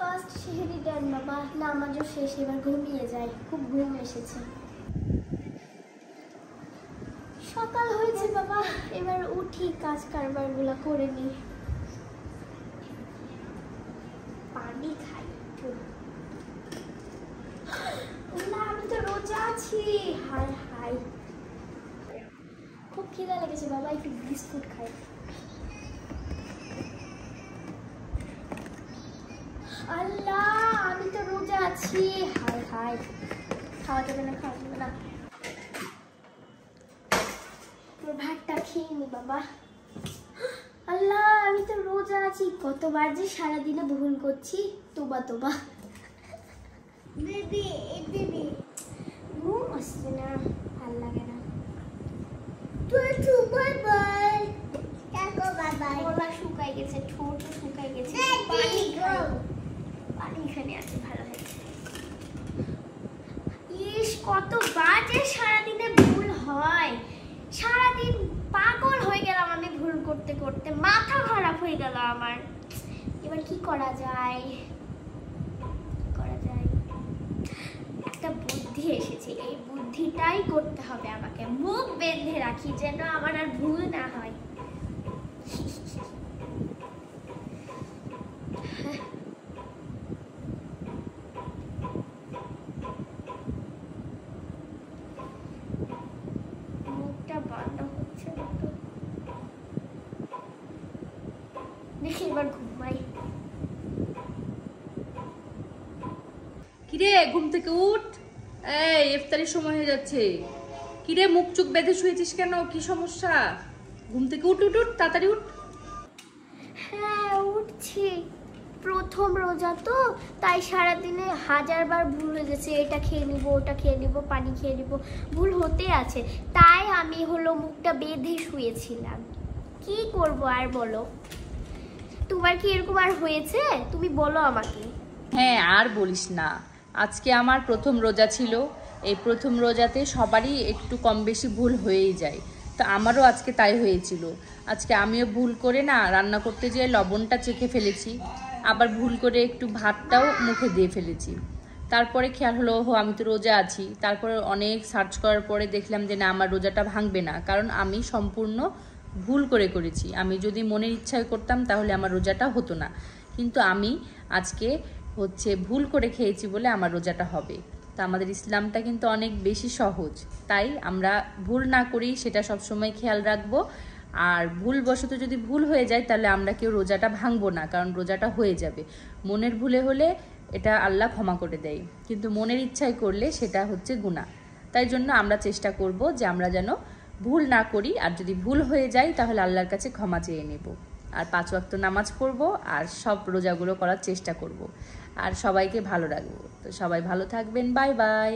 First সেহরি দেন বাবা, নামাজও শেষ, এবার ঘুমিয়ে যাই, খুব ঘুম এসেছে। সকাল হয়েছে বাবা, এবার উঠি, কাজ কারবার গুলা করে নি। পানি খাই, আমি তো রোজা আছি। হাই হাই, খুব খিদা লেগেছে বাবা, একটু বিস্কুট খাই। আল্লাহ, আমি তো রোজা আছি। হাই হাই, খাওয়া যাবে না, খাওয়া যাবে না। ভাতটা খেয়ে নি বাবা। আল্লাহ, আমি তো রোজা আছি, কতবার যে সারাদিনে ভুল করছি। তোবা তোবা। বেবি বেবি ঘুম আসছে না, ভাল লাগে না। Bye bye, bye bye. গলা শুকাই গেছে, ঠোঁট শুকাই গেছে, পানি এখানে আছে, ভালো হয়েছে। ইস, কতবার যে সারাদিনে ভুল হয়, সারাদিন পাগল হয়ে গেলাম আমি ভুল করতে করতে, মাথা খারাপ হয়ে গেল আমার। এবার কি করা যায়, একটা বুদ্ধি এসেছে, এই বুদ্ধিটাই করতে হবে আমাকে। মুখ বেঁধে রাখি যেন আমার আর ভুল না হয়। মুখটা বন্ধ হচ্ছে না তো, দেখি এবার ঘুমাই। কিরে, ঘুম থেকে উঠ, এই ইফতারির সময় হয়ে যাচ্ছে। কিরে, মুখ চোখ বেঁধে শুয়েছিস কেন, কি সমস্যা? ঘুম থেকে উঠ উঠ উঠ, তাড়াতাড়ি উঠ। হ্যাঁ উঠছি, প্রথম রোজা তো, তাই সারাদিনে হাজারবার ভুল হয়ে গেছে। এটা খেয়ে নিব, ওটা খেয়ে নিব, পানি খেয়ে নিব, ভুল হতে আছে। তাই আমি হলো মুখটা বেঁধে শুয়েছিলাম। কি করব আর বলো, তোমার কি এরকম আর হয়েছে? তুমি বলো আমাকে। হ্যাঁ, আর বলিস না, আজকে আমার প্রথম রোজা ছিল। এই প্রথম রোজাতে সবারই একটু কম বেশি ভুল হয়েই যায়, তো আমারও আজকে তাই হয়েছিল। আজকে আমিও ভুল করে না রান্না করতে যেয়ে লবণটা চেখে ফেলেছি, আবার ভুল করে একটু ভাতটাও মুখে দিয়ে ফেলেছি। তারপরে খেয়াল হলো, ওহো আমি তো রোজা আছি। তারপরে অনেক সার্চ করার পরে দেখলাম যে না, আমার রোজাটা ভাঙবে না, কারণ আমি সম্পূর্ণ ভুল করেছি। আমি যদি মনের ইচ্ছায় করতাম তাহলে আমার রোজাটা হতো না, কিন্তু আমি আজকে ভুল করে খেয়েছি বলে আমার রোজাটা হবে। তো আমাদের ইসলামটা কিন্তু অনেক বেশি সহজ, তাই আমরা ভুল না করি সেটা সবসময় খেয়াল রাখবো। আর ভুলবশত যদি ভুল হয়ে যায় তাহলে আমরা কেউ রোজাটা ভাঙবো না, কারণ রোজাটা হয়ে যাবে। মনের ভুলে হলে এটা আল্লাহ ক্ষমা করে দেয়, কিন্তু মনের ইচ্ছায় করলে সেটা হচ্ছে গুনাহ। তাই জন্য আমরা চেষ্টা করব যে আমরা যেন ভুল না করি, আর যদি ভুল হয়ে যায় তাহলে আল্লাহর কাছে ক্ষমা চেয়ে নেব। আর 5 ওয়াক্ত নামাজ পড়ব, আর সব রোজাগুলো করার চেষ্টা করব, আর সবাইকে ভালো রাখবো। তো সবাই ভালো থাকবেন, বাই বাই।